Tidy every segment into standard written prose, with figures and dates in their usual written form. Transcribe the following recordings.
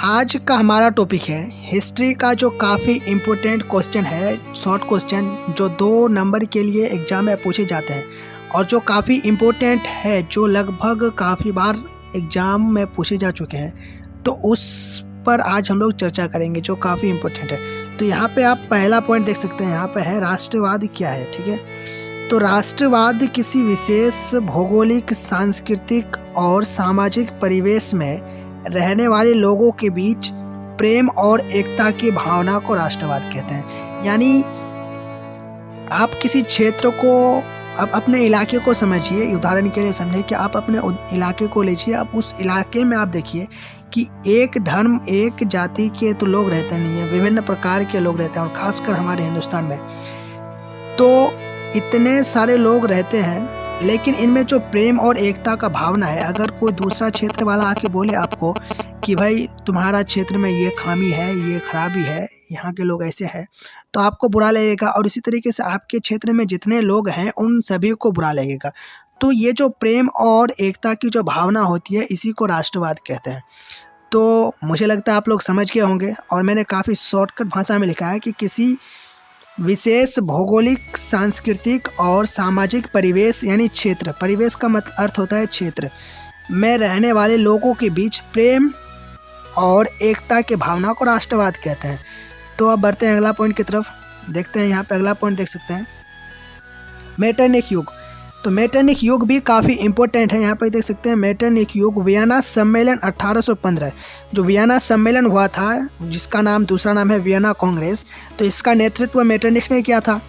आज का हमारा टॉपिक है हिस्ट्री का, जो काफ़ी इम्पोर्टेंट क्वेश्चन है, शॉर्ट क्वेश्चन जो 2 नंबर के लिए एग्ज़ाम में पूछे जाते हैं और जो काफ़ी इम्पोर्टेंट है, जो लगभग काफ़ी बार एग्ज़ाम में पूछे जा चुके हैं। तो उस पर आज हम लोग चर्चा करेंगे जो काफ़ी इम्पोर्टेंट है। तो यहाँ पे आप पहला पॉइंट देख सकते हैं, यहाँ पे है राष्ट्रवाद क्या है। ठीक है, तो राष्ट्रवाद किसी विशेष भौगोलिक, सांस्कृतिक और सामाजिक परिवेश में रहने वाले लोगों के बीच प्रेम और एकता की भावना को राष्ट्रवाद कहते हैं। यानी आप किसी क्षेत्र को, आप अपने इलाके को समझिए, उदाहरण के लिए समझिए कि आप अपने इलाके को लीजिए। आप उस इलाके में आप देखिए कि एक धर्म, एक जाति के तो लोग रहते नहीं हैं, विभिन्न प्रकार के लोग रहते हैं। और ख़ासकर हमारे हिंदुस्तान में तो इतने सारे लोग रहते हैं, लेकिन इनमें जो प्रेम और एकता का भावना है, अगर कोई दूसरा क्षेत्र वाला आके बोले आपको कि भाई तुम्हारा क्षेत्र में ये खामी है, ये खराबी है, यहाँ के लोग ऐसे हैं, तो आपको बुरा लगेगा। और इसी तरीके से आपके क्षेत्र में जितने लोग हैं उन सभी को बुरा लगेगा। तो ये जो प्रेम और एकता की जो भावना होती है, इसी को राष्ट्रवाद कहते हैं। तो मुझे लगता है आप लोग समझ गए होंगे, और मैंने काफ़ी शॉर्टकट भाषा में लिखा है कि किसी विशेष भौगोलिक, सांस्कृतिक और सामाजिक परिवेश, यानी क्षेत्र, परिवेश का मतलब अर्थ होता है क्षेत्र में रहने वाले लोगों के बीच प्रेम और एकता के भावना को राष्ट्रवाद कहते हैं। तो अब बढ़ते हैं अगला पॉइंट की तरफ। देखते हैं, यहाँ पे अगला पॉइंट देख सकते हैं, मेटरनिख युग। तो मेटरनिख युग भी काफ़ी इम्पोर्टेंट है। यहाँ पर देख सकते हैं मेटरनिख युग, वियना सम्मेलन 1815, जो वियना सम्मेलन हुआ था, जिसका नाम, दूसरा नाम है वियना कांग्रेस, तो इसका नेतृत्व मेटरनिख ने किया था।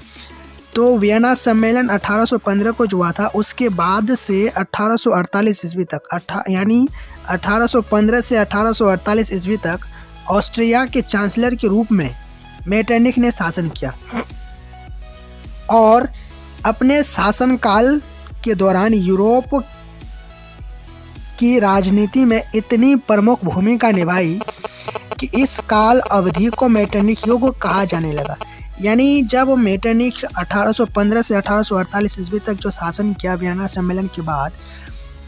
तो वियना सम्मेलन 1815 को जो हुआ था, उसके बाद से 1848 ईस्वी तक, यानी 1815 से 1848 ईस्वी तक ऑस्ट्रिया के चांसलर के रूप में मेटरनिख ने शासन किया। और अपने शासनकाल के दौरान यूरोप की राजनीति में इतनी प्रमुख भूमिका निभाई कि इस काल अवधि को मेटरनिख युग कहा जाने लगा। यानी जब मेटरनिख 1815 से 1848 ईस्वी तक जो शासन किया वियना सम्मेलन के बाद,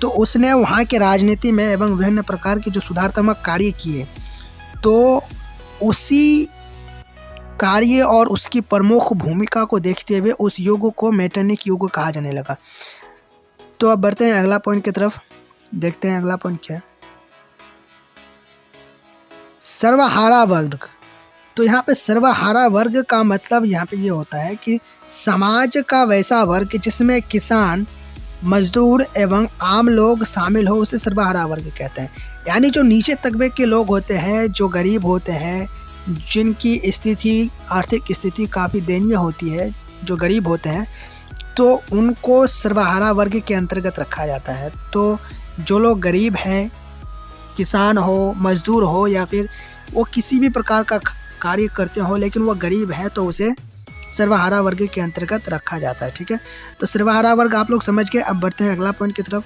तो उसने वहाँ के राजनीति में एवं विभिन्न प्रकार के जो सुधारात्मक कार्य किए, तो उसी कार्य और उसकी प्रमुख भूमिका को देखते हुए उस युग को मेटरनिख युग कहा जाने लगा। तो अब बढ़ते हैं अगला पॉइंट की तरफ। देखते हैं अगला पॉइंट क्या है, सर्वहारा वर्ग। तो यहाँ पे सर्वहारा वर्ग का मतलब यहाँ पे ये होता है कि समाज का वैसा वर्ग जिसमें किसान, मजदूर एवं आम लोग शामिल हो, उसे सर्वहारा वर्ग कहते हैं। यानी जो नीचे तबके के लोग होते हैं, जो गरीब होते हैं, जिनकी स्थिति, आर्थिक स्थिति काफ़ी दयनीय होती है, जो गरीब होते हैं, तो उनको सर्वहारा वर्ग के अंतर्गत रखा जाता है। तो जो लोग गरीब हैं, किसान हो, मजदूर हो, या फिर वो किसी भी प्रकार का कार्य करते हो लेकिन वो गरीब है, तो उसे सर्वहारा वर्ग के अंतर्गत रखा जाता है। ठीक है, तो सर्वहारा वर्ग आप लोग समझ गए। अब बढ़ते हैं अगला पॉइंट की तरफ।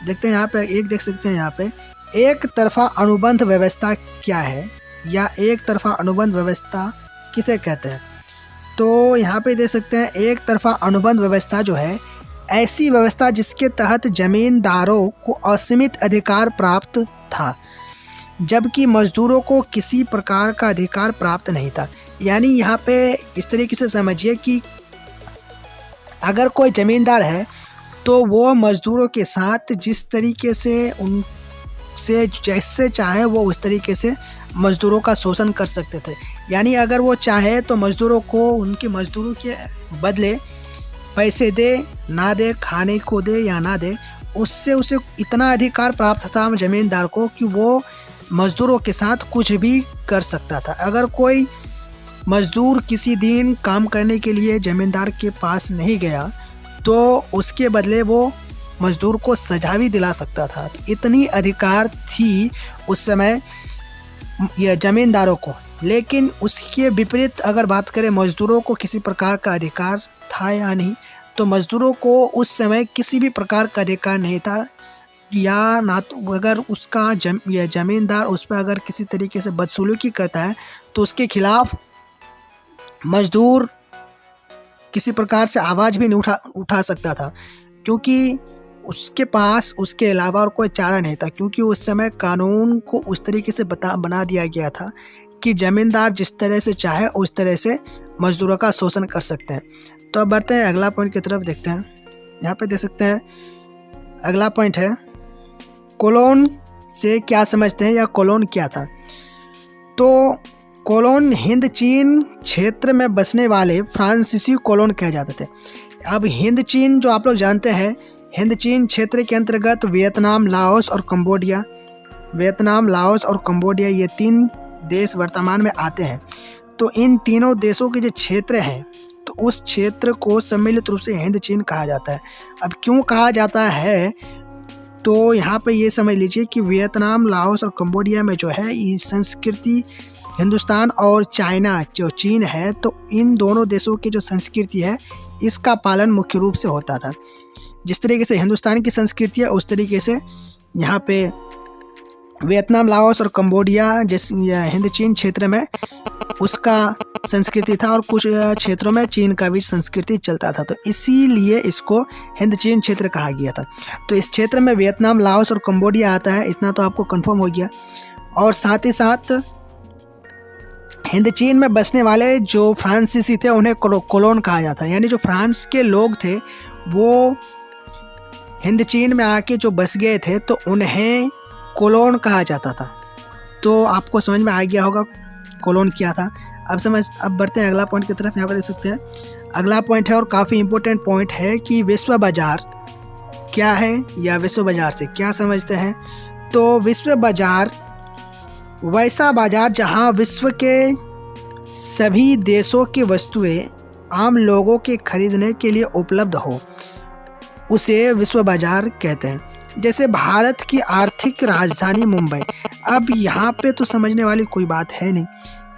देखते हैं, यहाँ पे एक देख सकते हैं, यहाँ पे एक तरफा अनुबंध व्यवस्था क्या है, या एक तरफा अनुबंध व्यवस्था किसे कहते हैं। तो यहाँ पे देख सकते हैं, एक तरफा अनुबंध व्यवस्था जो है, ऐसी व्यवस्था जिसके तहत जमींदारों को असीमित अधिकार प्राप्त था, जबकि मजदूरों को किसी प्रकार का अधिकार प्राप्त नहीं था। यानी यहाँ पे इस तरीके से समझिए कि अगर कोई ज़मींदार है तो वो मजदूरों के साथ जिस तरीके से उनसे जैसे चाहे वो उस तरीके से मजदूरों का शोषण कर सकते थे। यानी अगर वो चाहे तो मजदूरों को उनकी मजदूरों के बदले पैसे दे, ना दे, खाने को दे या ना दे, उससे उसे इतना अधिकार प्राप्त था ज़मींदार को कि वो मजदूरों के साथ कुछ भी कर सकता था। अगर कोई मजदूर किसी दिन काम करने के लिए ज़मींदार के पास नहीं गया, तो उसके बदले वो मजदूर को सजा भी दिला सकता था। इतनी अधिकार थी उस समय यह ज़मींदारों को। लेकिन उसके विपरीत अगर बात करें, मजदूरों को किसी प्रकार का अधिकार था या नहीं, तो मजदूरों को उस समय किसी भी प्रकार का अधिकार नहीं था। या ना तो अगर उसका यह ज़मींदार उस पर अगर किसी तरीके से बदसलूकी करता है, तो उसके खिलाफ मजदूर किसी प्रकार से आवाज़ भी नहीं उठा सकता था, क्योंकि उसके पास उसके अलावा और कोई चारा नहीं था, क्योंकि उस समय कानून को उस तरीके से बना दिया गया था कि ज़मींदार जिस तरह से चाहे उस तरह से मजदूरों का शोषण कर सकते हैं। तो अब बढ़ते हैं अगला पॉइंट की तरफ, देखते हैं। यहाँ पे देख सकते हैं अगला पॉइंट है कोलोन से क्या समझते हैं या कोलोन क्या था। तो कोलोन हिंद चीन क्षेत्र में बसने वाले फ्रांसीसी कोलोन कहे जाते थे। अब हिंद चीन जो आप लोग जानते हैं, हिंद चीन क्षेत्र के अंतर्गत वियतनाम, लाओस और कंबोडिया ये 3 देश वर्तमान में आते हैं। तो इन तीनों देशों के जो क्षेत्र हैं, तो उस क्षेत्र को सम्मिलित रूप से हिंद चीन कहा जाता है। अब क्यों कहा जाता है, तो यहाँ पे ये समझ लीजिए कि वियतनाम, लाओस और कंबोडिया में जो है ये संस्कृति हिंदुस्तान और चाइना जो चीन है, तो इन दोनों देशों की जो संस्कृति है इसका पालन मुख्य रूप से होता था। जिस तरीके से हिंदुस्तान की संस्कृति है उस तरीके से यहाँ पे वियतनाम, लाओस और कंबोडिया जिस हिंद चीन क्षेत्र में उसका संस्कृति था, और कुछ क्षेत्रों में चीन का भी संस्कृति चलता था। तो इसीलिए इसको हिंद चीन क्षेत्र कहा गया था। तो इस क्षेत्र में वियतनाम, लाओस और कंबोडिया आता है, इतना तो आपको कंफर्म हो गया। और साथ ही साथ हिंद चीन में बसने वाले जो फ्रांसीसी थे उन्हें कोलोन कहा जाता है। यानी जो फ्रांस के लोग थे वो हिंद चीन में आके जो बस गए थे तो उन्हें कोलोन कहा जाता था। तो आपको समझ में आ गया होगा कोलोन क्या था। अब बढ़ते हैं अगला पॉइंट की तरफ। यहाँ पर देख सकते हैं अगला पॉइंट है और काफ़ी इम्पोर्टेंट पॉइंट है कि विश्व बाजार क्या है या विश्व बाजार से क्या समझते हैं। तो विश्व बाजार वैसा बाजार जहाँ विश्व के सभी देशों की वस्तुएं आम लोगों के खरीदने के लिए उपलब्ध हो, उसे विश्व बाजार कहते हैं। जैसे भारत की आर्थिक राजधानी मुंबई। अब यहाँ पे तो समझने वाली कोई बात है नहीं।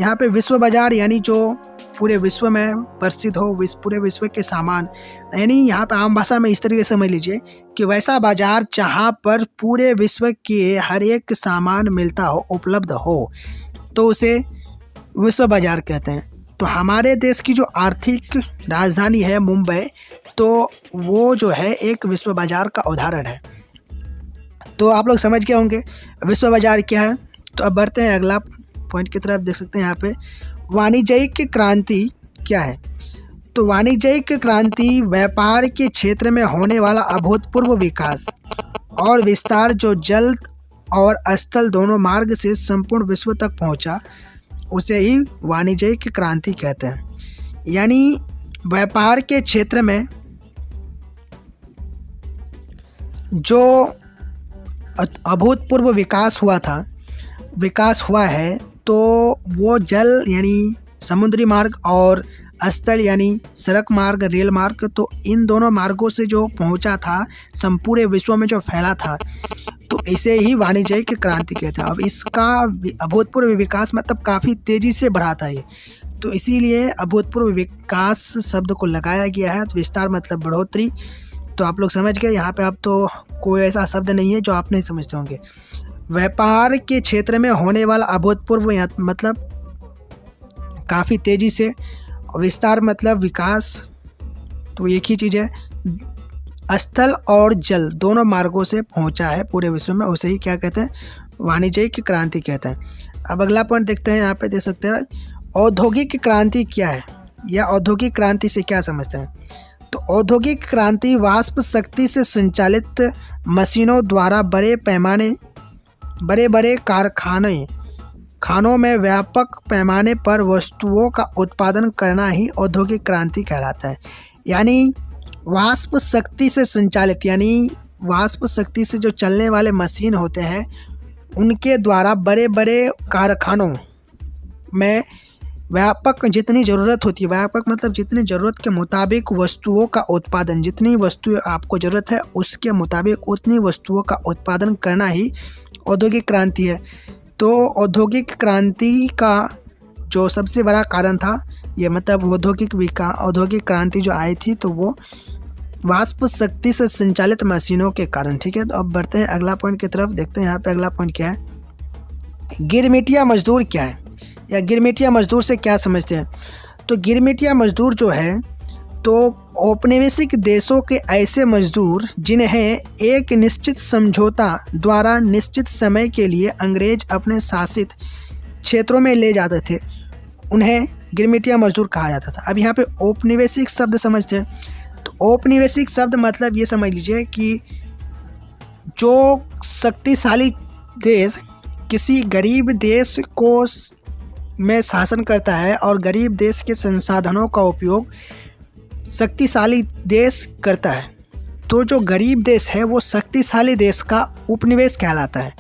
यहाँ पे विश्व बाजार यानी जो पूरे विश्व में प्रसिद्ध हो, पूरे विश्व के सामान, यानी यहाँ पे आम भाषा में इस तरीके से समझ लीजिए कि वैसा बाजार जहाँ पर पूरे विश्व के हर एक सामान मिलता हो, उपलब्ध हो, तो उसे विश्व बाजार कहते हैं। तो हमारे देश की जो आर्थिक राजधानी है मुंबई, तो वो जो है एक विश्व बाजार का उदाहरण है। तो आप लोग समझ गए होंगे विश्व बाजार क्या है। तो अब बढ़ते हैं अगला पॉइंट की तरफ। देख सकते हैं यहाँ पे वाणिज्यिक क्रांति क्या है। तो वाणिज्यिक क्रांति व्यापार के क्षेत्र में होने वाला अभूतपूर्व विकास और विस्तार जो जल और स्थल दोनों मार्ग से संपूर्ण विश्व तक पहुंचा, उसे ही वाणिज्यिक क्रांति कहते हैं। यानी व्यापार के क्षेत्र में जो अभूतपूर्व विकास हुआ है, तो वो जल यानी समुद्री मार्ग और स्थल यानी सड़क मार्ग, रेल मार्ग, तो इन दोनों मार्गों से जो पहुंचा था, संपूर्ण विश्व में जो फैला था, तो इसे ही वाणिज्यिक क्रांति कहते हैं। अब इसका अभूतपूर्व विकास मतलब काफ़ी तेज़ी से बढ़ा था ये, तो इसीलिए अभूतपूर्व विकास शब्द को लगाया गया है। तो विस्तार मतलब बढ़ोतरी। तो आप लोग समझ गए। यहाँ पे अब तो कोई ऐसा शब्द नहीं है जो आप नहीं समझते होंगे। व्यापार के क्षेत्र में होने वाला अभूतपूर्व मतलब काफ़ी तेज़ी से, विस्तार मतलब विकास, तो एक ही चीज़ है। स्थल और जल दोनों मार्गों से पहुंचा है पूरे विश्व में, उसे ही क्या कहते हैं, वाणिज्यिक क्रांति कहते हैं। अब अगला पॉइंट देखते हैं। यहाँ पे देख सकते हैं औद्योगिक क्रांति क्या है या औद्योगिक क्रांति से क्या समझते हैं। तो औद्योगिक क्रांति वाष्प शक्ति से संचालित मशीनों द्वारा बड़े कारखानों में व्यापक पैमाने पर वस्तुओं का उत्पादन करना ही औद्योगिक क्रांति कहलाता है। यानी वाष्प शक्ति से संचालित, यानी वाष्प शक्ति से जो चलने वाले मशीन होते हैं, उनके द्वारा बड़े बड़े कारखानों में व्यापक जितनी ज़रूरत होती है, व्यापक मतलब जितनी ज़रूरत के मुताबिक वस्तुओं का उत्पादन, जितनी वस्तुएं आपको ज़रूरत है उसके मुताबिक उतनी वस्तुओं का उत्पादन करना ही औद्योगिक क्रांति है। तो औद्योगिक क्रांति का जो सबसे बड़ा कारण था ये मतलब औद्योगिक क्रांति जो आई थी, तो वो वाष्प शक्ति से संचालित मशीनों के कारण। ठीक है, तो अब बढ़ते हैं अगला पॉइंट की तरफ। देखते हैं यहाँ पे अगला पॉइंट क्या है। गिरमिटिया मजदूर क्या है या गिरमिटिया मजदूर से क्या समझते हैं। तो गिरमिटिया मजदूर जो है तो औपनिवेशिक देशों के ऐसे मजदूर जिन्हें एक निश्चित समझौता द्वारा निश्चित समय के लिए अंग्रेज अपने शासित क्षेत्रों में ले जाते थे, उन्हें गिरमिटिया मजदूर कहा जाता था। अब यहाँ पे औपनिवेशिक शब्द समझते हैं। तो औपनिवेशिक शब्द मतलब ये समझ लीजिए कि जो शक्तिशाली देश किसी गरीब देश को में शासन करता है और गरीब देश के संसाधनों का उपयोग शक्तिशाली देश करता है, तो जो गरीब देश है वो शक्तिशाली देश का उपनिवेश कहलाता है।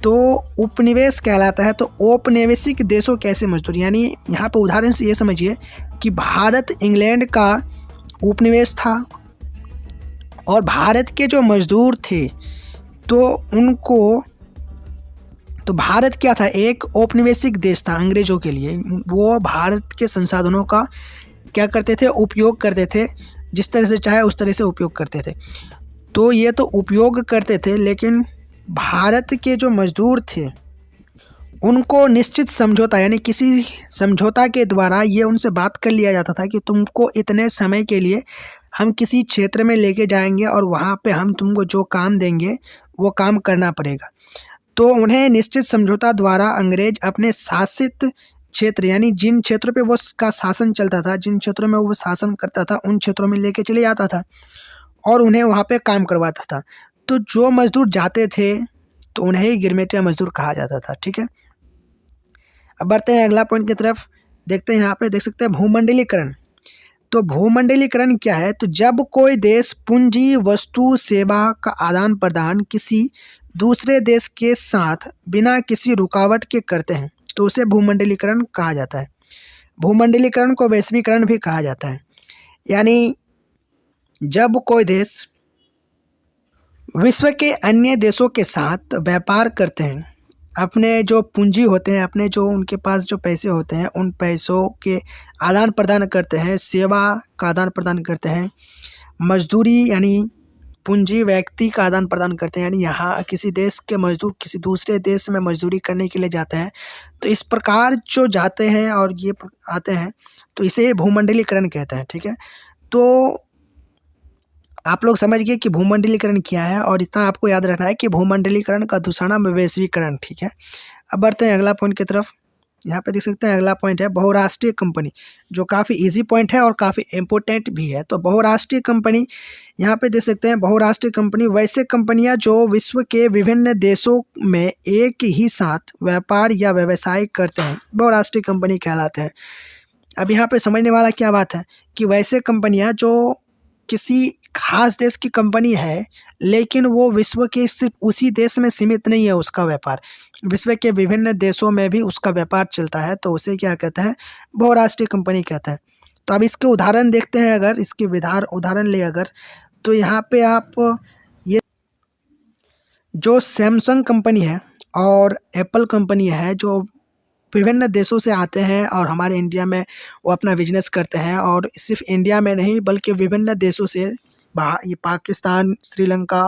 तो उपनिवेश कहलाता है। तो औपनिवेशिक देशों कैसे मजदूर, यानी यहाँ पर उदाहरण से ये समझिए कि भारत इंग्लैंड का उपनिवेश था और भारत के जो मजदूर थे तो उनको, तो भारत क्या था, एक औपनिवेशिक देश था अंग्रेज़ों के लिए। वो भारत के संसाधनों का क्या करते थे, उपयोग करते थे, जिस तरह से चाहे उस तरह से उपयोग करते थे। तो ये तो उपयोग करते थे, लेकिन भारत के जो मजदूर थे उनको निश्चित समझौता यानी किसी समझौता के द्वारा ये उनसे बात कर लिया जाता था कि तुमको इतने समय के लिए हम किसी क्षेत्र में लेके जाएंगे और वहाँ पे हम तुमको जो काम देंगे वो काम करना पड़ेगा। तो उन्हें निश्चित समझौता द्वारा अंग्रेज अपने शासित क्षेत्र यानी जिन क्षेत्रों पे वो का शासन चलता था, जिन क्षेत्रों में वो शासन करता था, उन क्षेत्रों में लेके चले जाता था और उन्हें वहाँ पे काम करवाता था। तो जो मजदूर जाते थे तो उन्हें ही गिरमिटिया मजदूर कहा जाता था। ठीक है, अब बढ़ते हैं अगला पॉइंट की तरफ। देखते हैं यहाँ पे देख सकते हैं भूमंडलीकरण। तो भूमंडलीकरण क्या है, तो जब कोई देश पूंजी वस्तु सेवा का आदान प्रदान किसी दूसरे देश के साथ बिना किसी रुकावट के करते हैं तो उसे भूमंडलीकरण कहा जाता है। भूमंडलीकरण को वैश्वीकरण भी कहा जाता है। यानी जब कोई देश विश्व के अन्य देशों के साथ व्यापार करते हैं, अपने जो पूंजी होते हैं, अपने जो उनके पास जो पैसे होते हैं, उन पैसों के आदान प्रदान करते हैं, सेवा का आदान प्रदान करते हैं, मजदूरी यानी पूंजी व्यक्ति का आदान प्रदान करते हैं, यानी यहाँ किसी देश के मजदूर किसी दूसरे देश में मजदूरी करने के लिए जाते हैं। तो इस प्रकार जो जाते हैं और ये आते हैं तो इसे भूमंडलीकरण कहते हैं। ठीक है, तो आप लोग समझ गए कि भूमंडलीकरण क्या है और इतना आपको याद रखना है कि भूमंडलीकरण का दूसरा नाम वैश्वीकरण। ठीक है, अब बढ़ते हैं अगला पॉइंट की तरफ। यहाँ पे देख सकते हैं अगला पॉइंट है बहुराष्ट्रीय कंपनी, जो काफ़ी इजी पॉइंट है और काफ़ी इम्पोर्टेंट भी है। तो बहुराष्ट्रीय कंपनी यहाँ पे देख सकते हैं, बहुराष्ट्रीय कंपनी वैसे कंपनियाँ जो विश्व के विभिन्न देशों में एक ही साथ व्यापार या व्यवसाय करते हैं, बहुराष्ट्रीय कंपनी कहलाते हैं। अब यहाँ पे समझने वाला क्या बात है कि वैसे कंपनियाँ जो किसी खास देश की कंपनी है लेकिन वो विश्व के सिर्फ उसी देश में सीमित नहीं है, उसका व्यापार विश्व के विभिन्न देशों में भी उसका व्यापार चलता है, तो उसे क्या कहते हैं, बहुराष्ट्रीय कंपनी कहते हैं। तो अब इसके उदाहरण देखते हैं। अगर इसके उदाहरण ले अगर, तो यहाँ पे आप ये जो सैमसंग कंपनी है और एप्पल कंपनी है, जो विभिन्न देशों से आते हैं और हमारे इंडिया में वो अपना बिजनेस करते हैं, और सिर्फ इंडिया में नहीं बल्कि विभिन्न देशों से बाहर, ये पाकिस्तान, श्रीलंका,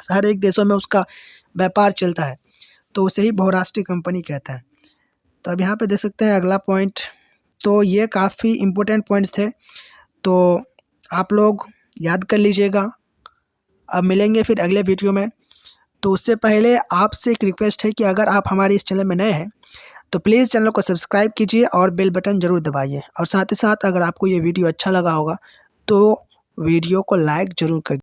हर एक देशों में उसका व्यापार चलता है, तो उसे ही बहुराष्ट्रीय कंपनी कहते हैं। तो अब यहाँ पे देख सकते हैं अगला पॉइंट। तो ये काफ़ी इम्पोर्टेंट पॉइंट्स थे, तो आप लोग याद कर लीजिएगा। अब मिलेंगे फिर अगले वीडियो में। तो उससे पहले आपसे एक रिक्वेस्ट है कि अगर आप हमारे इस चैनल में नए हैं तो प्लीज़ चैनल को सब्सक्राइब कीजिए और बेल बटन ज़रूर दबाइए, और साथ ही साथ अगर आपको ये वीडियो अच्छा लगा होगा तो वीडियो को लाइक ज़रूर कर